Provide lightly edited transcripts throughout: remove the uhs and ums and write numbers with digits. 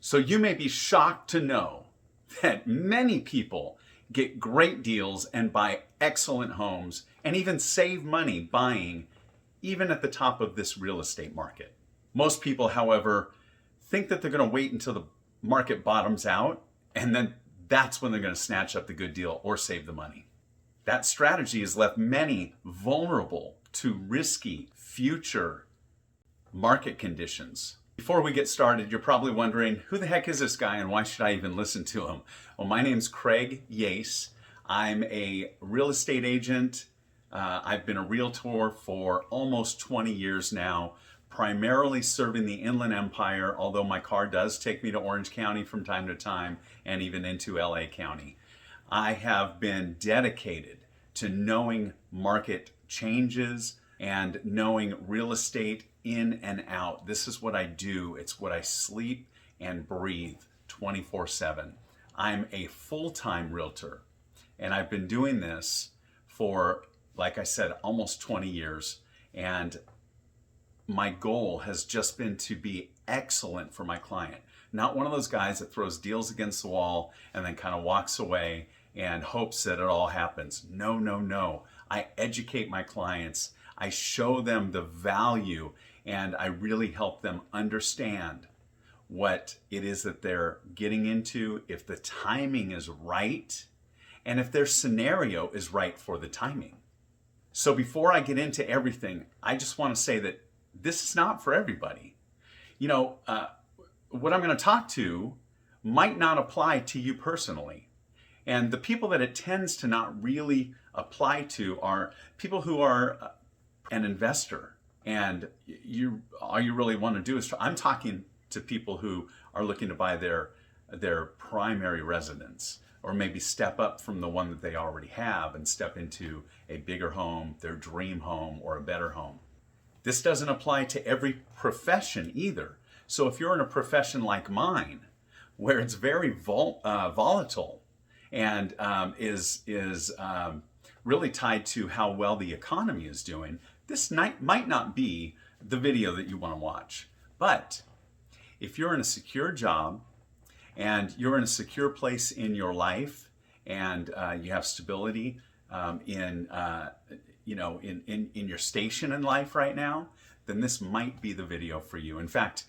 So you may be shocked to know that many people get great deals and buy excellent homes and even save money buying even at the top of this real estate market. Most people, however, think that they're going to wait until the market bottoms out and then that's when they're going to snatch up the good deal or save the money. That strategy has left many vulnerable to risky future market conditions. Before we get started, you're probably wondering, who the heck is this guy and why should I even listen to him? Well, my name's Craig Yace. I'm a real estate agent. I've been a realtor for almost 20 years now, primarily serving the Inland Empire, although my car does take me to Orange County from time to time and even into LA County. I have been dedicated to knowing market changes and knowing real estate in and out. This is what I do. It's what I sleep and breathe 24/7. I'm a full-time realtor, and I've been doing this for, like I said, almost 20 years. And my goal has just been to be excellent for my client. Not one of those guys that throws deals against the wall and then kind of walks away and hopes that it all happens. No, no, no. I educate my clients. I show them the value, and I really help them understand what it is that they're getting into, if the timing is right, and if their scenario is right for the timing. So before I get into everything, I just want to say that this is not for everybody. You know, what I'm going to talk to might not apply to you personally. And the people that it tends to not really apply to are people who are an investor. And all you really want to do is, I'm talking to people who are looking to buy their primary residence, or maybe step up from the one that they already have and step into a bigger home, their dream home, or a better home. This doesn't apply to every profession either. So if you're in a profession like mine, where it's very volatile and is really tied to how well the economy is doing, this might not be the video that you want to watch. But if you're in a secure job and you're in a secure place in your life and you have stability in your station in life right now, then this might be the video for you. In fact,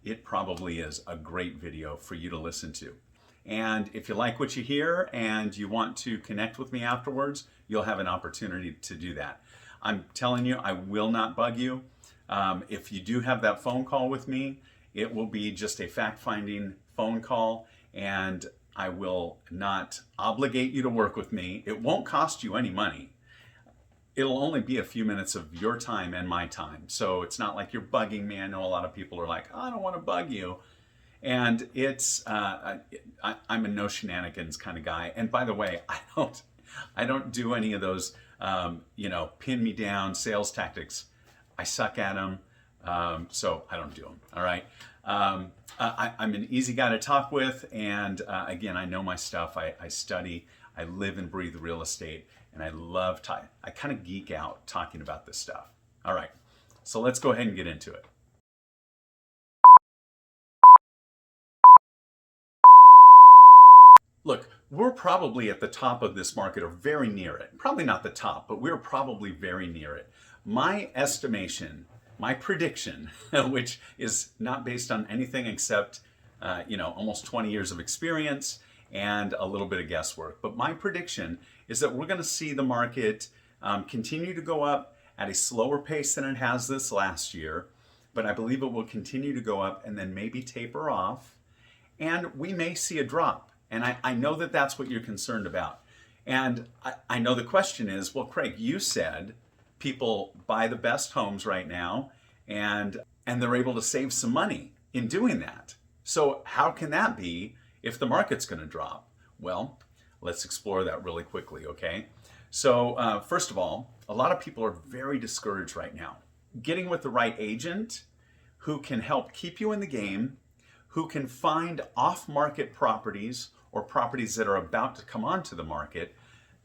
it probably is a great video for you to listen to. And if you like what you hear and you want to connect with me afterwards, you'll have an opportunity to do that. I'm telling you, I will not bug you. If you do have that phone call with me, it will be just a fact-finding phone call, and I will not obligate you to work with me. It won't cost you any money. It'll only be a few minutes of your time and my time. So it's not like you're bugging me. I know a lot of people are like, oh, I don't want to bug you. And it's, I'm a no shenanigans kind of guy. And by the way, I don't do any of those, pin me down sales tactics. I suck at them. So I don't do them. All right. I'm an easy guy to talk with. And again, I know my stuff. I study, I live and breathe real estate, and I love I kind of geek out talking about this stuff. All right. So let's go ahead and get into it. Look, we're probably at the top of this market, or very near it. Probably not the top, but we're probably very near it. My estimation, my prediction, which is not based on anything except, almost 20 years of experience and a little bit of guesswork. But my prediction is that we're going to see the market continue to go up at a slower pace than it has this last year. But I believe it will continue to go up and then maybe taper off. And we may see a drop. And I know that that's what you're concerned about. And I know the question is, well, Craig, you said people buy the best homes right now and they're able to save some money in doing that. So how can that be if the market's going to drop? Well, let's explore that really quickly, okay? So first of all, a lot of people are very discouraged right now. Getting with the right agent who can help keep you in the game, who can find off-market properties or properties that are about to come onto the market,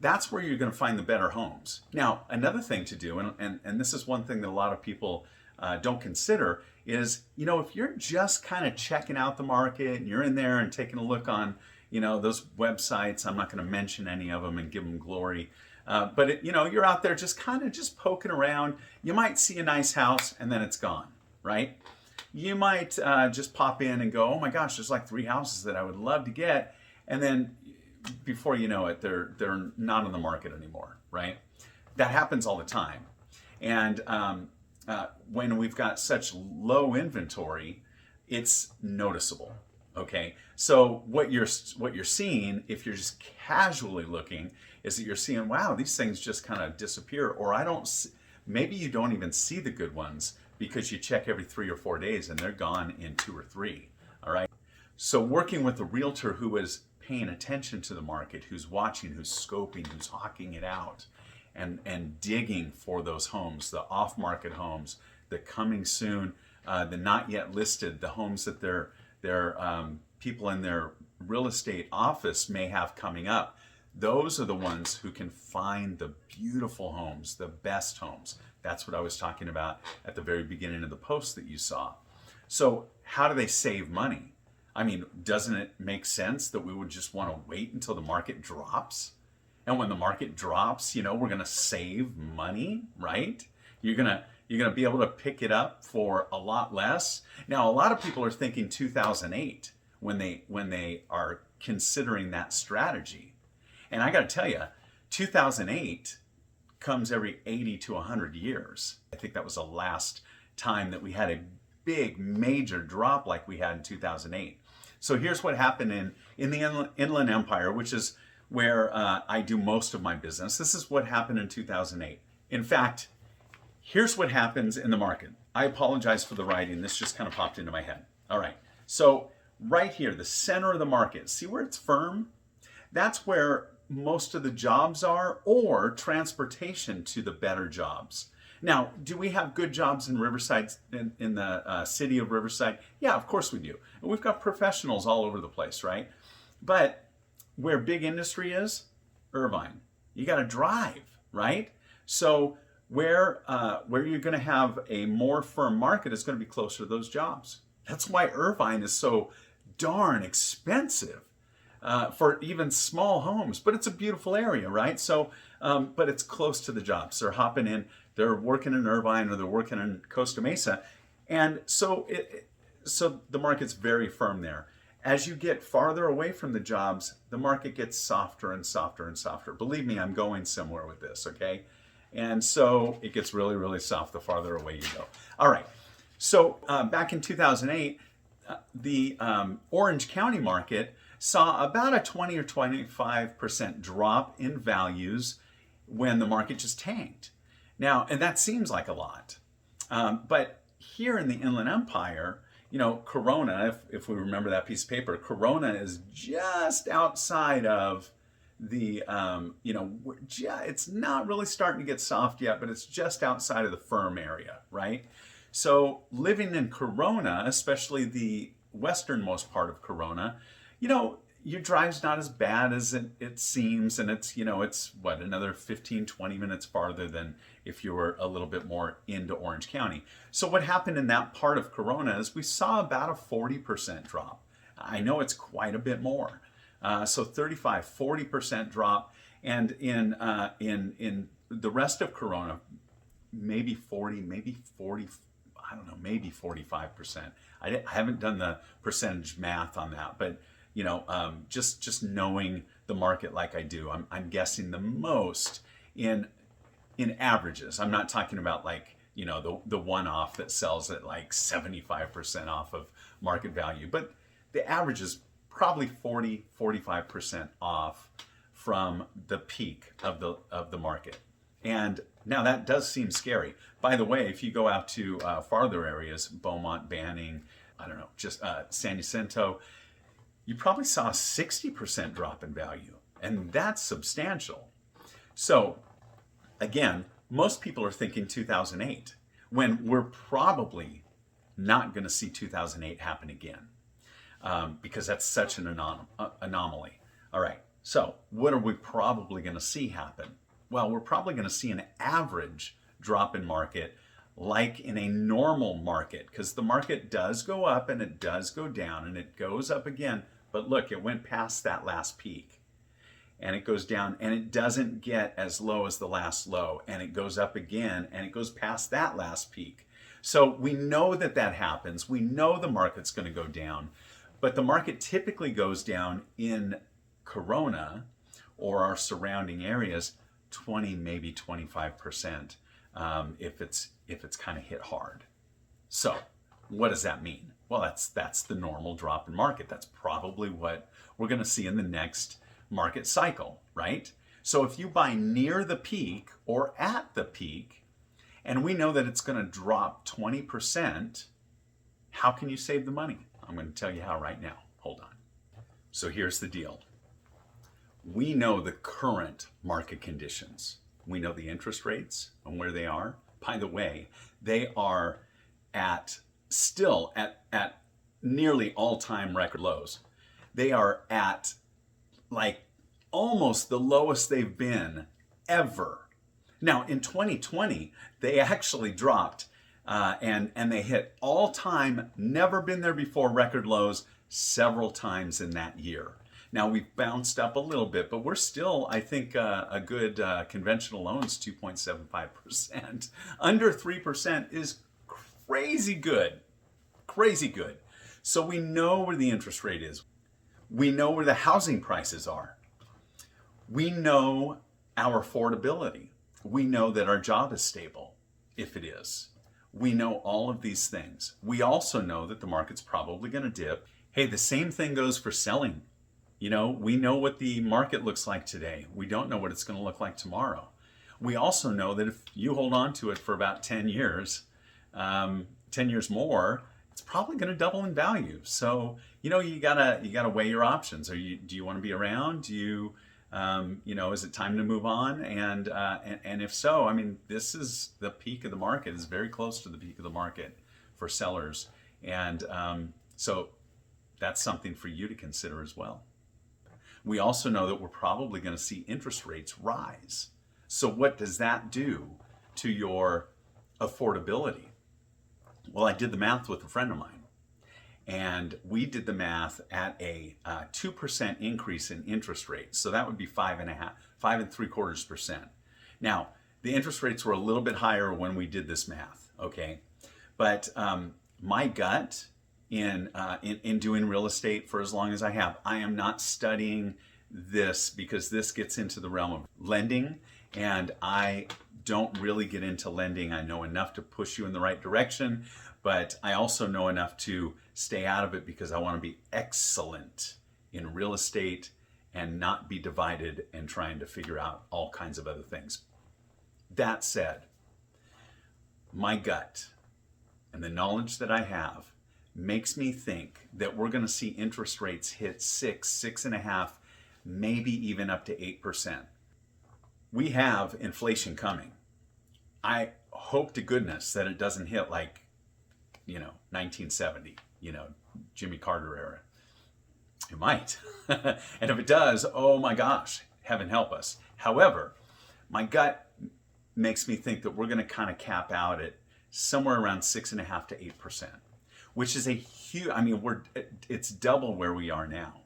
that's where you're going to find the better homes. Now, another thing to do, and this is one thing that a lot of people don't consider is, if you're just kind of checking out the market and you're in there and taking a look on, those websites. I'm not going to mention any of them and give them glory. But you're out there just kind of just poking around. You might see a nice house and then it's gone, right? You might just pop in and go, oh my gosh, there's like 3 houses that I would love to get. And then before you know it, they're not on the market anymore, right? That happens all the time. And when we've got such low inventory, it's noticeable. Okay, so what you're seeing, if you're just casually looking, is that you're seeing, wow, these things just kind of disappear, or maybe you don't even see the good ones because you check every 3 or 4 days and they're gone in 2 or 3. All right. So working with a realtor who is paying attention to the market, who's watching, who's scoping, who's hawking it out, and digging for those homes, the off-market homes, the coming soon, the not yet listed, the homes that their people in their real estate office may have coming up. Those are the ones who can find the beautiful homes, the best homes. That's what I was talking about at the very beginning of the post that you saw. So how do they save money? I mean, doesn't it make sense that we would just want to wait until the market drops? And when the market drops, we're going to save money, right? You're going to be able to pick it up for a lot less. Now, a lot of people are thinking 2008 when they are considering that strategy. And I got to tell you, 2008 comes every 80 to 100 years. I think that was the last time that we had a big major drop like we had in 2008. So here's what happened in the Inland Empire, which is where I do most of my business. This is what happened in 2008. In fact, here's what happens in the market. I apologize for the writing. This just kind of popped into my head. All right. So right here, the center of the market, see where it's firm? That's where most of the jobs are, or transportation to the better jobs. Now, do we have good jobs in Riverside, in the city of Riverside? Yeah, of course we do. And we've got professionals all over the place, right? But where big industry is, Irvine, you got to drive, right? So where you're going to have a more firm market is going to be closer to those jobs. That's why Irvine is so darn expensive for even small homes, but it's a beautiful area, right? So, but it's close to the jobs. They're hopping in, they're working in Irvine or they're working in Costa Mesa. And so the market's very firm there. As you get farther away from the jobs, the market gets softer and softer and softer. Believe me, I'm going somewhere with this, okay? And so it gets really, really soft the farther away you go. All right, so back in 2008, the Orange County market saw about a 20 or 25% drop in values when the market just tanked. Now, and that seems like a lot, but here in the Inland Empire, Corona, if we remember that piece of paper, Corona is just outside of the, it's not really starting to get soft yet, but it's just outside of the firm area, right? So living in Corona, especially the westernmost part of Corona, your drive's not as bad as it seems, and it's what, another 15, 20 minutes farther than if you were a little bit more into Orange County. So what happened in that part of Corona is we saw about a 40% drop. I know it's quite a bit more. So 35, 40% drop, and in the rest of Corona, maybe 40, maybe 40, I don't know, maybe 45%. I haven't done the percentage math on that, but just knowing the market like I do, I'm guessing the most in averages. I'm not talking about like, the one-off that sells at like 75% off of market value, but the average is probably 40, 45% off from the peak of the market. And now that does seem scary. By the way, if you go out to farther areas, Beaumont, Banning, I don't know, just San Jacinto, you probably saw a 60% drop in value, and that's substantial. So again, most people are thinking 2008, when we're probably not going to see 2008 happen again, because that's such an anomaly. All right, so what are we probably going to see happen? Well, we're probably going to see an average drop in market like in a normal market, because the market does go up and it does go down and it goes up again. But look, it went past that last peak and it goes down and it doesn't get as low as the last low, and it goes up again and it goes past that last peak. So we know that that happens. We know the market's going to go down, but the market typically goes down in Corona or our surrounding areas 20, maybe 25%, if it's kind of hit hard. So what does that mean? Well, that's the normal drop in market. That's probably what we're going to see in the next market cycle, right? So if you buy near the peak or at the peak, and we know that it's going to drop 20%, how can you save the money? I'm going to tell you how right now. Hold on. So here's the deal. We know the current market conditions. We know the interest rates and where they are. By the way, they are still at nearly all-time record lows. They are at like almost the lowest they've been ever. Now in 2020, they actually dropped and they hit all-time, never been there before record lows several times in that year. Now we've bounced up a little bit, but we're still, I think, a good conventional loans, 2.75%. Under 3% is crazy good, crazy good. So we know where the interest rate is. We know where the housing prices are. We know our affordability. We know that our job is stable, if it is. We know all of these things. We also know that the market's probably going to dip. Hey, the same thing goes for selling. You know, we know what the market looks like today. We don't know what it's going to look like tomorrow. We also know that if you hold on to it for about 10 years, 10 years more, it's probably going to double in value. So, you know, you gotta weigh your options. Do you want to be around? Do you, is it time to move on? And if so, I mean, this is the peak of the market. It's very close to the peak of the market for sellers. And so that's something for you to consider as well. We also know that we're probably going to see interest rates rise. So what does that do to your affordability? Well, I did the math with a friend of mine, and we did the math at a 2% increase in interest rates. So that would be 5.75%. Now, the interest rates were a little bit higher when we did this math, okay? But my gut in doing real estate for as long as I have, I am not studying this because this gets into the realm of lending, and I don't really get into lending. I know enough to push you in the right direction, but I also know enough to stay out of it because I want to be excellent in real estate and not be divided and trying to figure out all kinds of other things. That said, my gut and the knowledge that I have makes me think that we're going to see interest rates hit 6.5, maybe even up to 8%. We have inflation coming. I hope to goodness that it doesn't hit like, 1970, Jimmy Carter era. It might. And if it does, oh my gosh, heaven help us. However, my gut makes me think that we're going to kind of cap out at somewhere around 6.5 to 8%, which is a huge, it's double where we are now.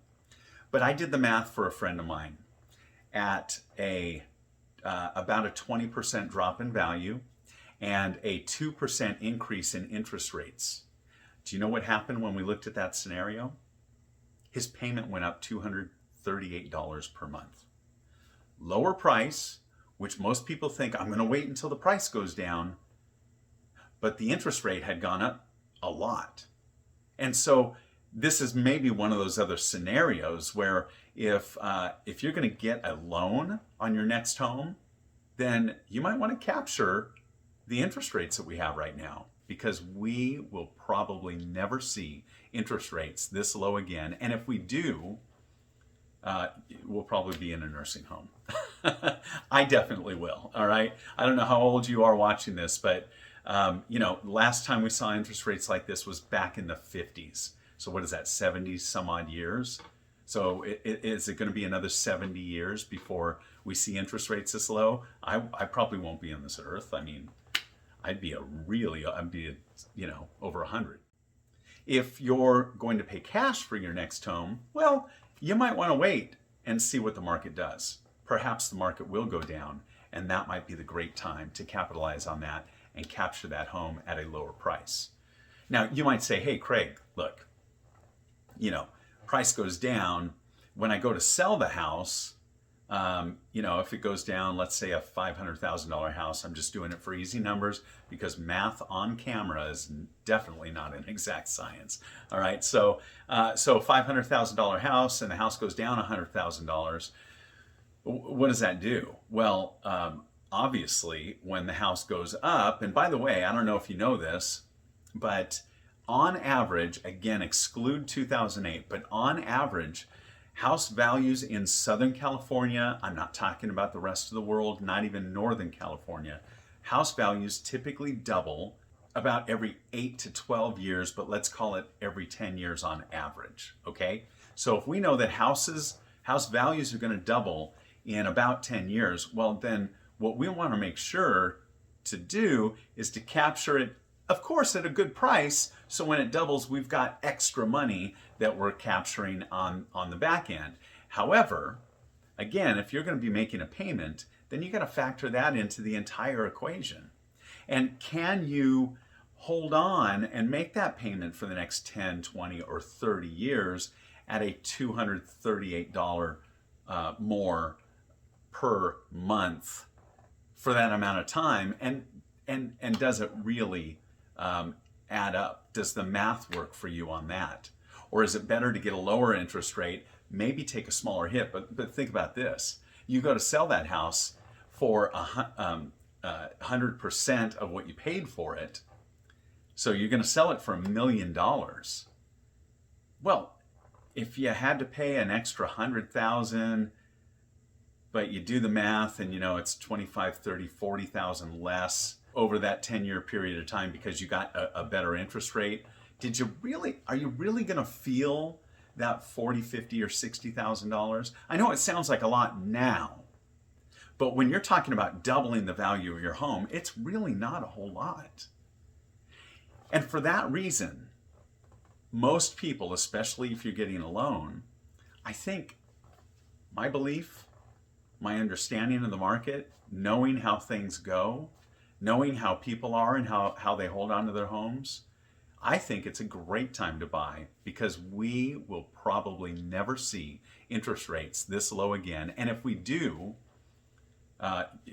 But I did the math for a friend of mine at about a 20% drop in value and a 2% increase in interest rates. Do you know what happened when we looked at that scenario? His payment went up $238 per month. Lower price, which most people think, I'm going to wait until the price goes down, but the interest rate had gone up a lot. And so this is maybe one of those other scenarios where if you're going to get a loan on your next home, then you might want to capture the interest rates that we have right now, because we will probably never see interest rates this low again. And if we do, we'll probably be in a nursing home. I definitely will. All right. I don't know how old you are watching this, but last time we saw interest rates like this was back in the 50s. So what is that, 70 some odd years? So is it going to be another 70 years before we see interest rates this low? I probably won't be on this earth. I'd be over 100. If you're going to pay cash for your next home, well, you might want to wait and see what the market does. Perhaps the market will go down, and that might be the great time to capitalize on that and capture that home at a lower price. Now, you might say, hey, Craig, look, price goes down. When I go to sell the house, if it goes down, let's say a $500,000 house, I'm just doing it for easy numbers because math on camera is definitely not an exact science. All right, so $500,000 house and the house goes down $100,000. What does that do? Well, obviously, when the house goes up, and by the way, I don't know if you know this, but on average, again, exclude 2008, but on average, house values in Southern California, I'm not talking about the rest of the world, not even Northern California, house values typically double about every 8 to 12 years, but let's call it every 10 years on average, okay? So if we know that house values are going to double in about 10 years, well then what we want to make sure to do is to capture it, of course, at a good price, so when it doubles, we've got extra money that we're capturing on the back end. However, again, if you're going to be making a payment, then you got to factor that into the entire equation. And can you hold on and make that payment for the next 10, 20, or 30 years at a $238 more per month for that amount of time? And does it really add up? Does the math work for you on that? Or is it better to get a lower interest rate, maybe take a smaller hit? But think about this. You go to sell that house for 100% of what you paid for it. So you're going to sell it for $1 million. Well, if you had to pay an extra $100,000, but you do the math and it's 25, 30, 40,000 less over that 10-year period of time because you got a better interest rate, are you really going to feel that $40,000, $50,000, or $60,000? I know it sounds like a lot now, but when you're talking about doubling the value of your home, it's really not a whole lot. And for that reason, most people, especially if you're getting a loan, I think my belief, my understanding of the market, knowing how things go, knowing how people are and how they hold on to their homes, I think it's a great time to buy because we will probably never see interest rates this low again. And if we do,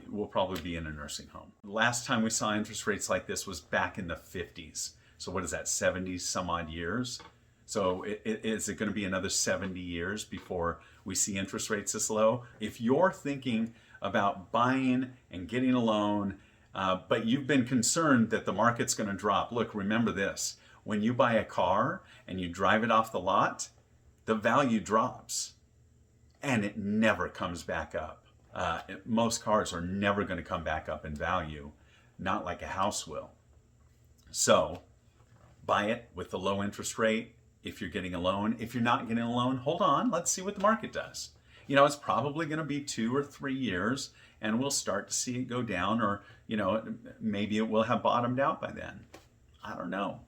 we'll probably be in a nursing home. Last time we saw interest rates like this was back in the 50s. So what is that, 70 some odd years? So is it going to be another 70 years before we see interest rates this low? If you're thinking about buying and getting a loan, but you've been concerned that the market's going to drop, look, remember this. When you buy a car and you drive it off the lot, the value drops and it never comes back up. Most cars are never going to come back up in value, not like a house will. So buy it with the low interest rate if you're getting a loan. If you're not getting a loan, hold on. Let's see what the market does. It's probably going to be 2 or 3 years and we'll start to see it go down, or, maybe it will have bottomed out by then. I don't know.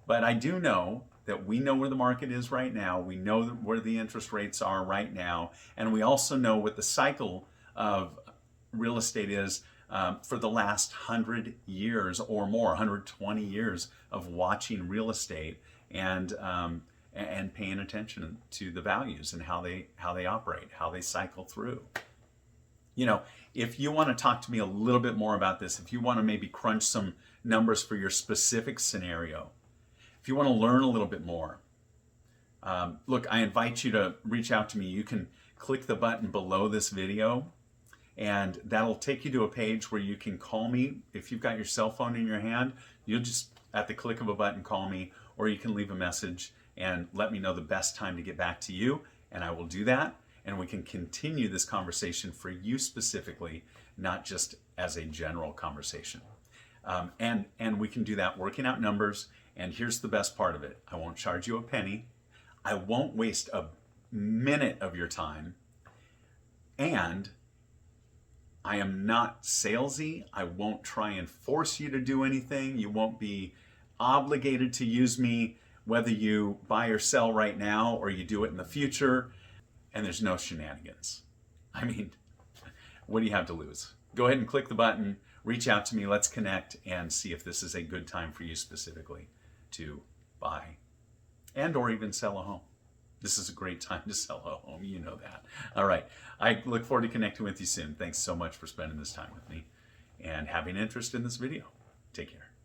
But I do know that we know where the market is right now. We know where the interest rates are right now. And we also know what the cycle of real estate is for the last 100 years or more, 120 years of watching real estate and paying attention to the values and how they operate, how they cycle through. If you want to talk to me a little bit more about this, if you want to maybe crunch some numbers for your specific scenario, if you want to learn a little bit more, look, I invite you to reach out to me. You can click the button below this video and that'll take you to a page where you can call me. If you've got your cell phone in your hand, you'll just, at the click of a button, call me, or you can leave a message and let me know the best time to get back to you, and I will do that. And we can continue this conversation for you specifically, not just as a general conversation. And we can do that working out numbers. And here's the best part of it. I won't charge you a penny. I won't waste a minute of your time. And I am not salesy. I won't try and force you to do anything. You won't be obligated to use me, whether you buy or sell right now or you do it in the future. And there's no shenanigans. I mean, what do you have to lose? Go ahead and click the button, reach out to me, let's connect and see if this is a good time for you specifically to buy and or even sell a home. This is a great time to sell a home, you know that. All right, I look forward to connecting with you soon. Thanks so much for spending this time with me and having interest in this video. Take care.